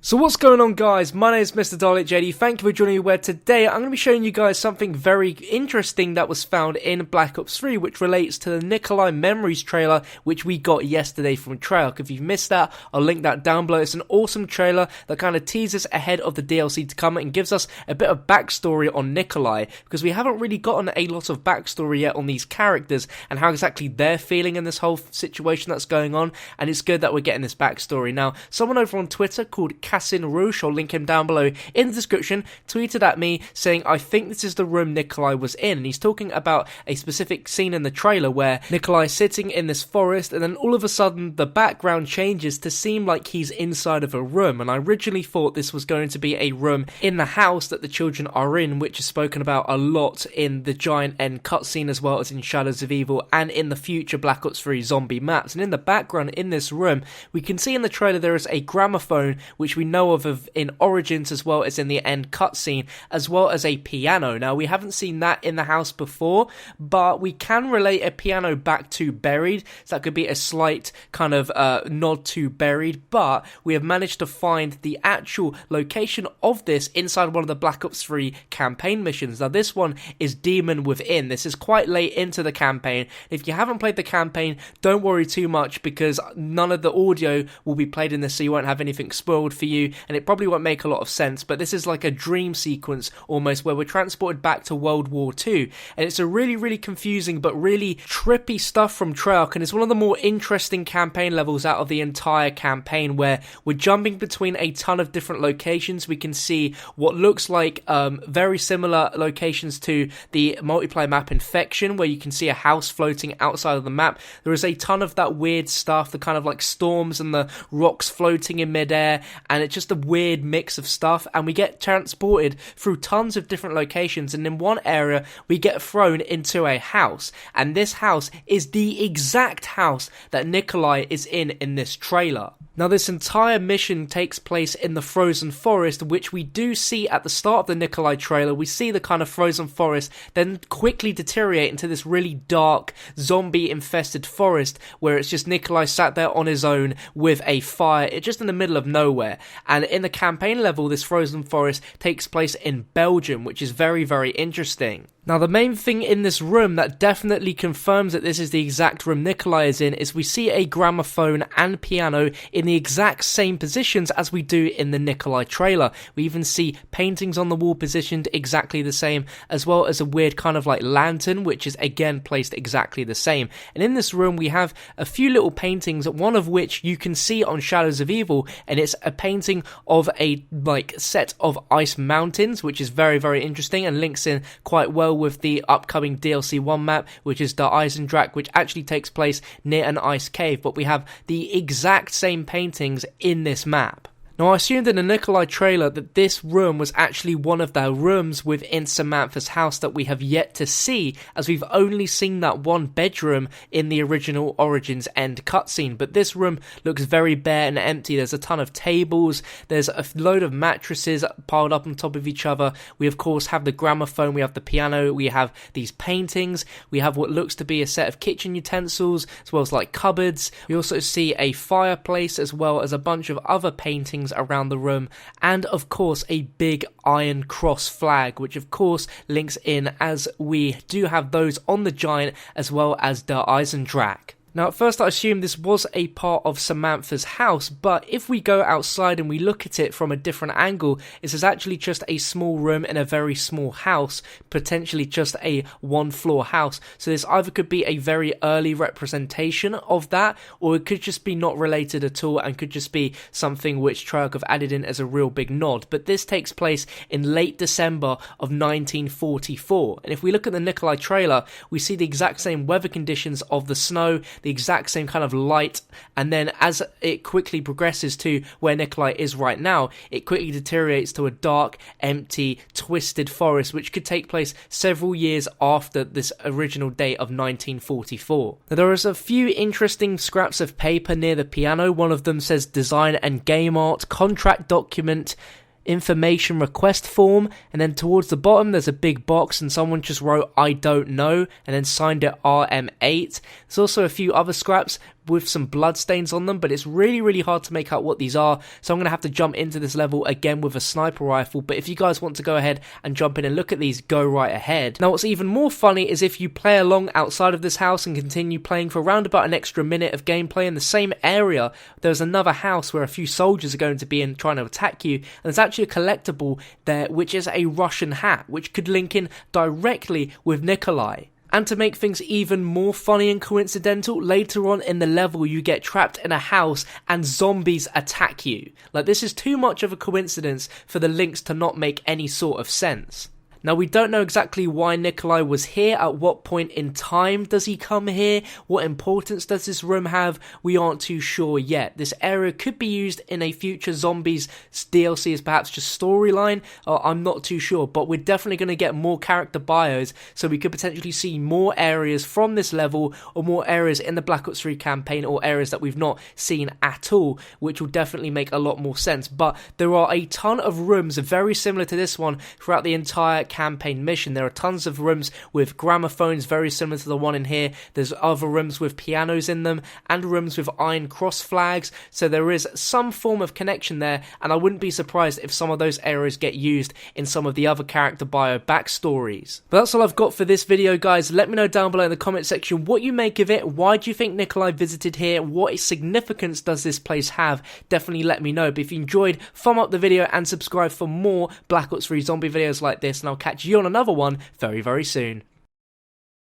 So what's going on, guys? My name is Mr. Dalek JD. Thank you for joining me, where today I'm going to be showing you guys something very interesting that was found in Black Ops 3, which relates to the NIKOLAI Memories trailer, which we got yesterday from Treyarch. If you've missed that, I'll link that down below. It's an awesome trailer that kind of teases ahead of the DLC to come and gives us a bit of backstory on NIKOLAI, because we haven't really gotten a lot of backstory yet on these characters and how exactly they're feeling in this whole situation that's going on, and it's good that we're getting this backstory. Now, someone over on Twitter called Cassin Rouge, I'll link him down below in the description, tweeted at me saying, I think this is the room NIKOLAI was in, and he's talking about a specific scene in the trailer where NIKOLAI is sitting in this forest, and then all of a sudden the background changes to seem like he's inside of a room. And I originally thought this was going to be a room in the house that the children are in, which is spoken about a lot in the Giant End cutscene, as well as in Shadows of Evil and in the future Black Ops 3 zombie maps. And in the background in this room, we can see in the trailer there is a gramophone, which we know of in Origins, as well as in the end cutscene, as well as a piano. Now, we haven't seen that in the house before, but we can relate a piano back to Buried, so that could be a slight kind of nod to Buried, but we have managed to find the actual location of this inside one of the Black Ops 3 campaign missions. Now, this one is Demon Within. This is quite late into the campaign. If you haven't played the campaign, don't worry too much, because none of the audio will be played in this, so you won't have anything spoiled for you, and it probably won't make a lot of sense. But this is like a dream sequence almost, where we're transported back to World War II, and it's a really confusing but really trippy stuff from Treyarch, and it's one of the more interesting campaign levels out of the entire campaign, where we're jumping between a ton of different locations. We can see what looks like very similar locations to the multiplayer map Infection, where you can see a house floating outside of the map. There is a ton of that weird stuff, the kind of like storms and the rocks floating in midair, and it's just a weird mix of stuff, and we get transported through tons of different locations, and in one area we get thrown into a house, and this house is the exact house that NIKOLAI is in this trailer. Now, this entire mission takes place in the frozen forest, which we do see at the start of the NIKOLAI trailer. We see the kind of frozen forest then quickly deteriorate into this really dark, zombie-infested forest, where it's just NIKOLAI sat there on his own with a fire, just in the middle of nowhere. And in the campaign level, this frozen forest takes place in Belgium, which is very interesting. Now, the main thing in this room that definitely confirms that this is the exact room NIKOLAI is in is we see a gramophone and piano in the exact same positions as we do in the NIKOLAI trailer. We even see paintings on the wall positioned exactly the same, as well as a weird kind of like lantern, which is again placed exactly the same. And in this room we have a few little paintings, one of which you can see on Shadows of Evil, and it's a painting of a like set of ice mountains, which is very interesting and links in quite well with the upcoming DLC 1 map, which is the EISENDRACHE, which actually takes place near an ice cave. But we have the exact same paintings in this map. Now, I assumed in the NIKOLAI trailer that this room was actually one of the rooms within Samantha's house that we have yet to see, as we've only seen that one bedroom in the original Origins End cutscene. But this room looks very bare and empty. There's a ton of tables, there's a load of mattresses piled up on top of each other. We of course have the gramophone, we have the piano, we have these paintings, we have what looks to be a set of kitchen utensils, as well as like cupboards. We also see a fireplace, as well as a bunch of other paintings around the room, and of course a big Iron Cross flag, which of course links in, as we do have those on the Giant as well as the EISENDRACHE. Now, at first I assumed this was a part of Samantha's house, but if we go outside and we look at it from a different angle, this is actually just a small room in a very small house, potentially just a one-floor house. So this either could be a very early representation of that, or it could just be not related at all and could just be something which Treyarch have added in as a real big nod. But this takes place in late December of 1944, and if we look at the NIKOLAI trailer, we see the exact same weather conditions of the snow, the exact same kind of light, and then as it quickly progresses to where NIKOLAI is right now, it quickly deteriorates to a dark, empty, twisted forest, which could take place several years after this original date of 1944. Now, there is a few interesting scraps of paper near the piano. One of them says design and game art, contract document, information request form, and then towards the bottom there's a big box and someone just wrote I don't know and then signed it RM8. There's also a few other scraps with some bloodstains on them, but it's really hard to make out what these are, so I'm going to have to jump into this level again with a sniper rifle. But if you guys want to go ahead and jump in and look at these, go right ahead. Now what's even more funny is if you play along outside of this house and continue playing for around about an extra minute of gameplay in the same area, there's another house where a few soldiers are going to be in trying to attack you, and there's actually a collectible there which is a Russian hat, which could link in directly with Nikolai. And to make things even more funny and coincidental, later on in the level you get trapped in a house and zombies attack you. Like, this is too much of a coincidence for the links to not make any sort of sense. Now, we don't know exactly why Nikolai was here, at what point in time does he come here, what importance does this room have, we aren't too sure yet. This area could be used in a future Zombies DLC as perhaps just storyline, I'm not too sure, but we're definitely going to get more character bios, so we could potentially see more areas from this level, or more areas in the Black Ops 3 campaign, or areas that we've not seen at all, which will definitely make a lot more sense. But there are a ton of rooms very similar to this one throughout the entire campaign mission. There are tons of rooms with gramophones very similar to the one in here. There's other rooms with pianos in them, and rooms with iron cross flags, so there is some form of connection there, and I wouldn't be surprised if some of those areas get used in some of the other character bio backstories. But that's all I've got for this video, guys. Let me know down below in the comment section what you make of it. Why do you think Nikolai visited here? What significance does this place have? Definitely let me know. But if you enjoyed, thumb up the video and subscribe for more Black Ops 3 zombie videos like this, and I'll catch you on another one very soon.